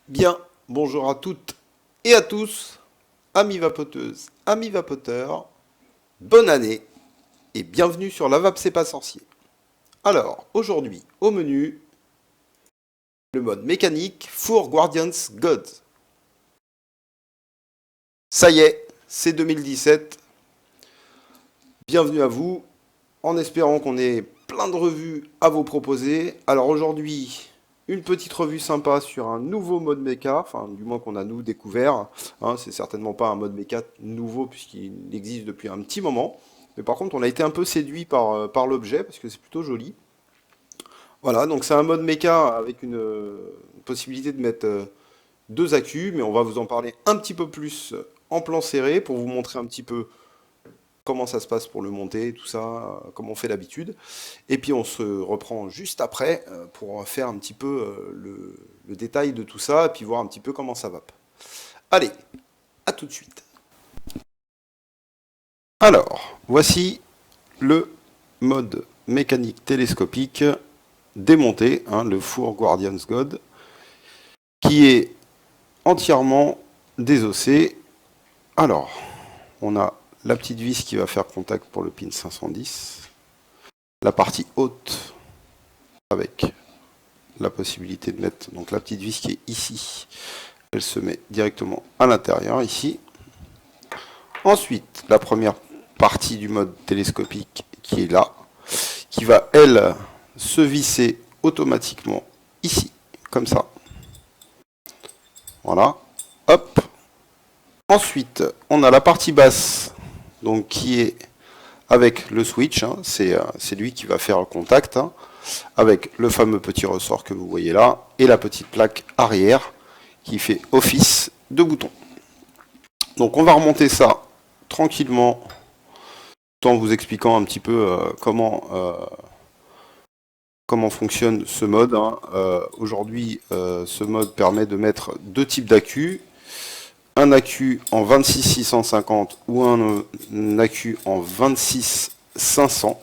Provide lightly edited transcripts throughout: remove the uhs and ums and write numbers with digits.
Bien, bonjour à toutes et à tous, amis vapoteuses, amis vapoteurs, bonne année et bienvenue sur La Vape c'est pas sorcier. Alors, aujourd'hui, au menu, le mode mécanique Four Guardians Gods. Ça y est, c'est 2017, bienvenue à vous, en espérant qu'on ait plein de revues à vous proposer. Alors aujourd'hui, une petite revue sympa sur un nouveau mode méca, enfin du moins qu'on a nous découvert. Hein, c'est certainement pas un mode méca nouveau puisqu'il existe depuis un petit moment. Mais par contre, on a été un peu séduit par l'objet parce que c'est plutôt joli. Voilà, donc c'est un mode méca avec une possibilité de mettre deux accus, mais on va vous en parler un petit peu plus en plan serré pour vous montrer un petit peu comment ça se passe pour le monter, tout ça, comme on fait d'habitude. Et puis on se reprend juste après pour faire un petit peu le détail de tout ça, et puis voir un petit peu comment ça va. Allez, à tout de suite. Alors, voici le mode mécanique télescopique démonté, hein, le Four Guardians God, qui est entièrement désossé. Alors, on a la petite vis qui va faire contact pour le pin 510, la partie haute avec la possibilité de mettre donc la petite vis qui est ici, elle se met directement à l'intérieur ici. Ensuite, la première partie du mode télescopique qui est là, qui va elle se visser automatiquement ici, comme ça. Voilà, hop. Ensuite, on a la partie basse, donc qui est avec le switch, hein, c'est lui qui va faire le contact, hein, avec le fameux petit ressort que vous voyez là, et la petite plaque arrière qui fait office de bouton. Donc on va remonter ça tranquillement, tout en vous expliquant un petit peu comment fonctionne ce mode. Hein. Aujourd'hui, ce mode permet de mettre deux types d'accus. Un accu en 26650 ou un accu en 26500.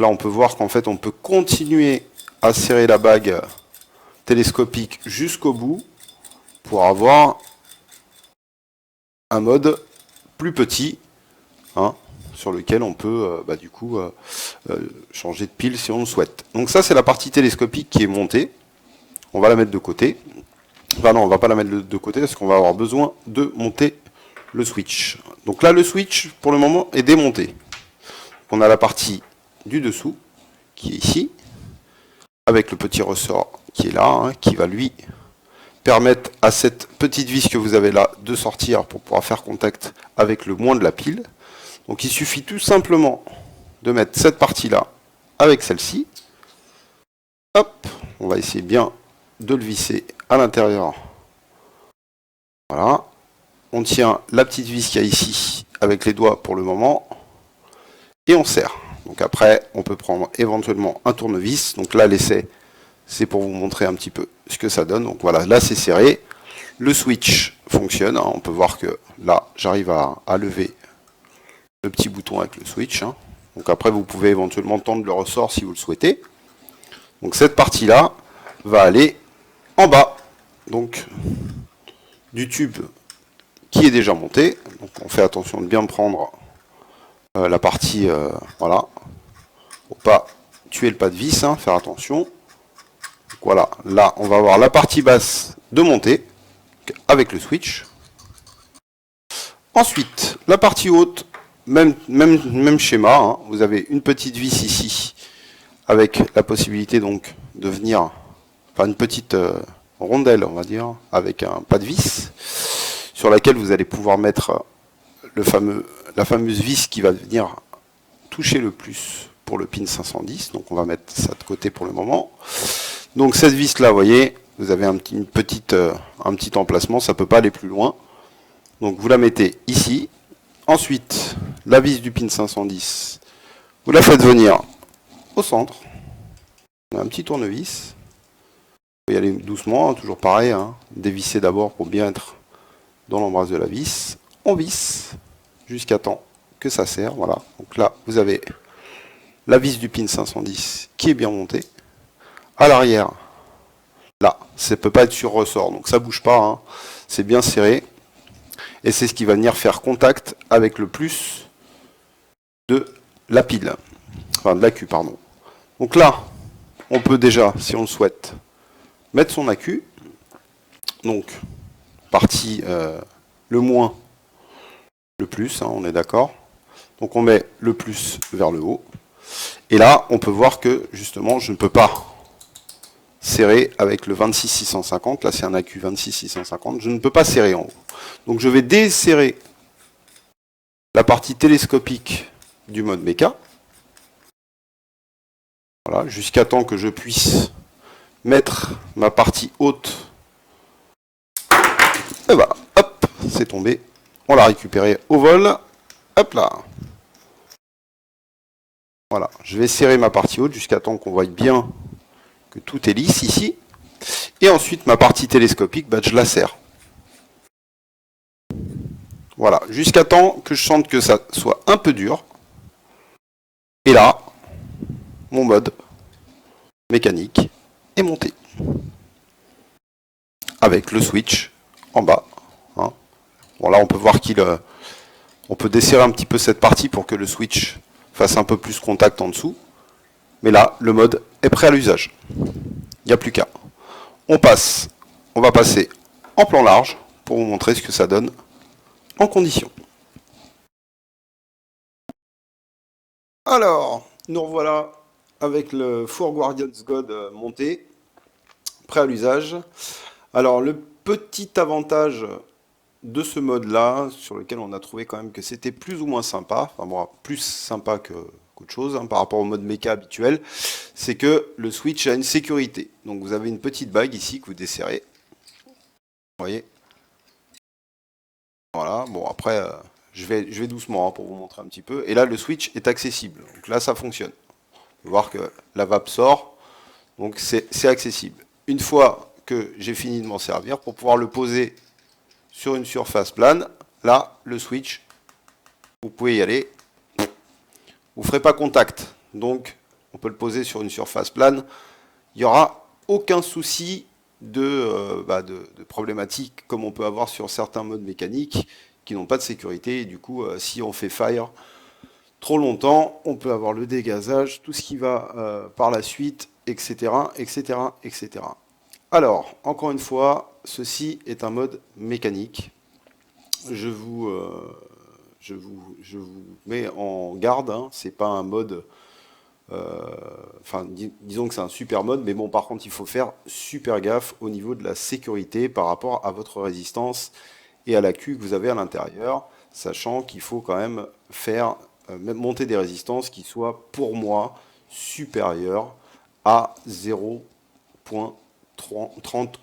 Là, on peut voir qu'en fait, on peut continuer à serrer la bague télescopique jusqu'au bout pour avoir un mode plus petit, hein, sur lequel on peut du coup changer de pile si on le souhaite. Donc ça, c'est la partie télescopique qui est montée. On va la mettre de côté. Enfin non, on va pas la mettre de côté parce qu'on va avoir besoin de monter le switch. Donc là, le switch, pour le moment, est démonté. On a la partie du dessous, qui est ici, avec le petit ressort qui est là, hein, qui va lui permettre à cette petite vis que vous avez là de sortir pour pouvoir faire contact avec le moins de la pile. Donc il suffit tout simplement de mettre cette partie-là avec celle-ci. Hop, on va essayer bien de le visser à l'intérieur. Voilà. On tient la petite vis qu'il y a ici avec les doigts pour le moment et on serre. Donc après, on peut prendre éventuellement un tournevis. Donc là, l'essai, c'est pour vous montrer un petit peu ce que ça donne. Donc voilà, là c'est serré. Le switch fonctionne. Hein. On peut voir que là, j'arrive à lever le petit bouton avec le switch. Hein. Donc après, vous pouvez éventuellement tendre le ressort si vous le souhaitez. Donc cette partie-là va aller en bas. Donc du tube qui est déjà monté. Donc on fait attention de bien prendre la partie, voilà, pour pas tuer le pas de vis, hein, faire attention. Donc voilà, là on va avoir la partie basse de montée avec le switch. Ensuite, la partie haute, même schéma, hein, vous avez une petite vis ici avec la possibilité donc de venir, enfin une petite rondelle on va dire, avec un pas de vis sur laquelle vous allez pouvoir mettre la fameuse vis qui va venir toucher le plus pour le pin 510. Donc on va mettre ça de côté pour le moment. Donc cette vis là, vous voyez, vous avez un petit emplacement, ça ne peut pas aller plus loin. Donc vous la mettez ici. Ensuite, la vis du pin 510, vous la faites venir au centre. On a un petit tournevis. Vous pouvez y aller doucement, hein, toujours pareil. Hein, dévisser d'abord pour bien être dans l'embrasse de la vis. On visse jusqu'à temps que ça serre. Voilà. Donc là, vous avez la vis du pin 510 qui est bien montée. À l'arrière, Là, ça ne peut pas être sur ressort, donc ça bouge pas, hein. C'est bien serré. Et c'est ce qui va venir faire contact avec le plus de la pile, enfin de l'accu, pardon. Donc là, on peut déjà, si on le souhaite, mettre son accu. Donc, partie le moins, le plus, hein, on est d'accord. Donc on met le plus vers le haut. Et là, on peut voir que, justement, je ne peux pas serrer avec le 26650. Là, c'est un accu 26650. Je ne peux pas serrer en haut. Donc je vais desserrer la partie télescopique du mode méca. Voilà, jusqu'à temps que je puisse mettre ma partie haute. Et voilà, hop, c'est tombé. On l'a récupéré au vol. Hop là. Voilà, je vais serrer ma partie haute jusqu'à temps qu'on voie bien que tout est lisse ici. Et ensuite, ma partie télescopique, bah, je la serre. Voilà, jusqu'à temps que je sente que ça soit un peu dur. Et là, mon mode mécanique est monté. Avec le switch en bas. Hein. Bon, là, on peut voir on peut desserrer un petit peu cette partie pour que le switch fasse un peu plus contact en dessous. Mais là, le mode est prêt à l'usage. Il n'y a plus qu'à. On va passer en plan large pour vous montrer ce que ça donne en condition. Alors, nous revoilà avec le Four Guardians God monté, prêt à l'usage. Alors, le petit avantage de ce mode-là, sur lequel on a trouvé quand même que c'était plus ou moins sympa, enfin bon, plus sympa qu'autre chose hein, par rapport au mode méca habituel, c'est que le switch a une sécurité. Donc vous avez une petite bague ici que vous desserrez. Vous voyez. Voilà, bon après, je vais doucement hein, pour vous montrer un petit peu. Et là, le switch est accessible. Donc là, ça fonctionne. Vous pouvez voir que la vape sort, donc c'est accessible. Une fois que j'ai fini de m'en servir, pour pouvoir le poser sur une surface plane, là, le switch, vous pouvez y aller. Vous ne ferez pas contact, donc on peut le poser sur une surface plane. Il n'y aura aucun souci de problématique comme on peut avoir sur certains modes mécaniques qui n'ont pas de sécurité. Et du coup, si on fait fire trop longtemps, on peut avoir le dégazage, tout ce qui va par la suite, etc., etc., etc. Alors, encore une fois, ceci est un mode mécanique. Je vous mets en garde, hein, c'est pas un mode, disons que c'est un super mode, mais bon, par contre, il faut faire super gaffe au niveau de la sécurité par rapport à votre résistance et à l'accu que vous avez à l'intérieur, sachant qu'il faut quand même faire monter des résistances qui soient, pour moi, supérieures à 0,30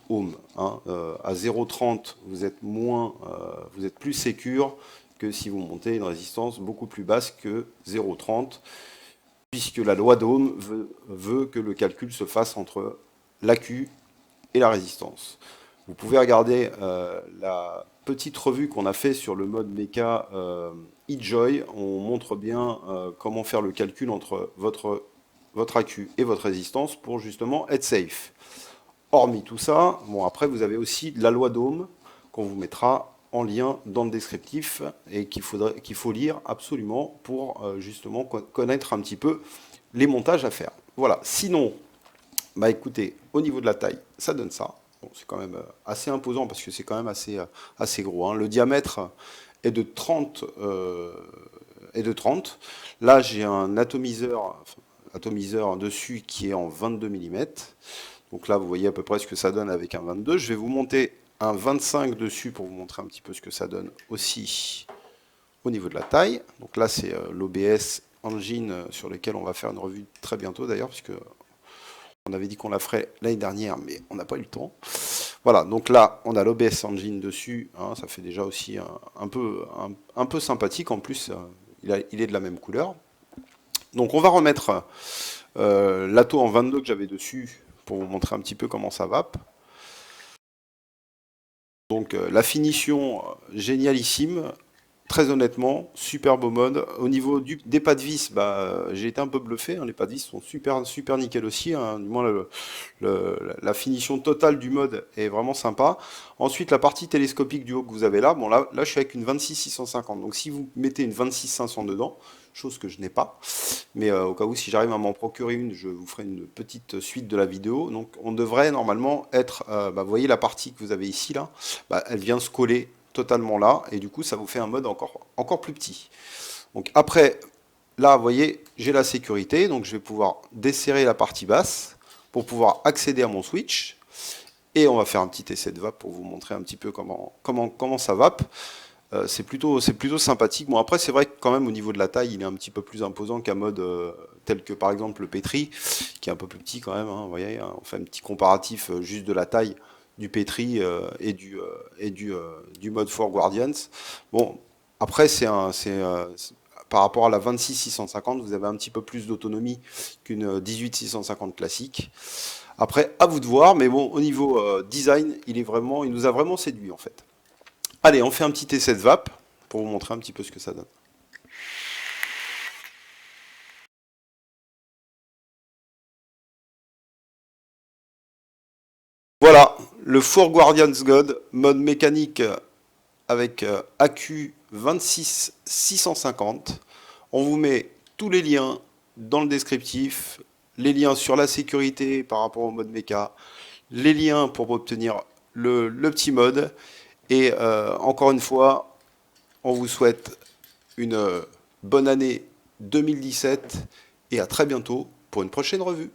ohms. Hein. À 0,30, vous êtes vous êtes plus sécure que si vous montez une résistance beaucoup plus basse que 0,30, puisque la loi d'Ohm veut que le calcul se fasse entre l'accu et la résistance. Vous pouvez regarder la petite revue qu'on a fait sur le mode méca eJoy. On montre bien comment faire le calcul entre votre accu et votre résistance pour justement être safe. Hormis tout ça, bon après vous avez aussi la loi d'Ohm qu'on vous mettra en lien dans le descriptif et qu'il faut lire absolument pour justement connaître un petit peu les montages à faire. Voilà, sinon, bah écoutez, au niveau de la taille, ça donne ça. Bon, c'est quand même assez imposant parce que c'est quand même assez gros. Hein. Le diamètre est de 30. Là, j'ai un atomiseur dessus qui est en 22 mm. Donc là, vous voyez à peu près ce que ça donne avec un 22. Je vais vous monter un 25 dessus pour vous montrer un petit peu ce que ça donne aussi au niveau de la taille. Donc là, c'est l'OBS Engine sur lequel on va faire une revue très bientôt d'ailleurs, puisque on avait dit qu'on la ferait l'année dernière, mais on n'a pas eu le temps. Voilà, donc là, on a l'OBS Engine dessus. Hein, ça fait déjà aussi un peu sympathique. En plus, il est de la même couleur. Donc on va remettre l'Ato en 22 que j'avais dessus pour vous montrer un petit peu comment ça vape. Donc la finition génialissime, très honnêtement, super beau mode. Au niveau des pas de vis, bah, j'ai été un peu bluffé, hein, les pas de vis sont super, super nickel aussi, hein. Du moins, la finition totale du mode est vraiment sympa. Ensuite, la partie télescopique du haut que vous avez là, bon là je suis avec une 26-650, donc si vous mettez une 26-500 dedans, chose que je n'ai pas, mais au cas où si j'arrive à m'en procurer une, je vous ferai une petite suite de la vidéo. Donc on devrait normalement être, bah, vous voyez la partie que vous avez ici là, bah, elle vient se coller totalement là, et du coup ça vous fait un mode encore plus petit. Donc après, là vous voyez, j'ai la sécurité, donc je vais pouvoir desserrer la partie basse pour pouvoir accéder à mon switch, et on va faire un petit essai de vape pour vous montrer un petit peu comment ça vape. C'est plutôt sympathique. Bon, après, c'est vrai que quand même, au niveau de la taille, il est un petit peu plus imposant qu'un mode tel que par exemple le Petri, qui est un peu plus petit quand même, hein, vous voyez, hein, on fait un petit comparatif juste de la taille du Petri du mode For Guardians. Bon, après, par rapport à la 26-650, vous avez un petit peu plus d'autonomie qu'une 18-650 classique. Après, à vous de voir, mais bon, au niveau design, il nous a vraiment séduit en fait. Allez, on fait un petit essai de vape pour vous montrer un petit peu ce que ça donne. Voilà, le Four Guardians God, mode mécanique avec AQ 26-650. On vous met tous les liens dans le descriptif, les liens sur la sécurité par rapport au mode méca, les liens pour obtenir le petit mode. Et encore une fois, on vous souhaite une bonne année 2017 et à très bientôt pour une prochaine revue.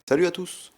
Salut à tous!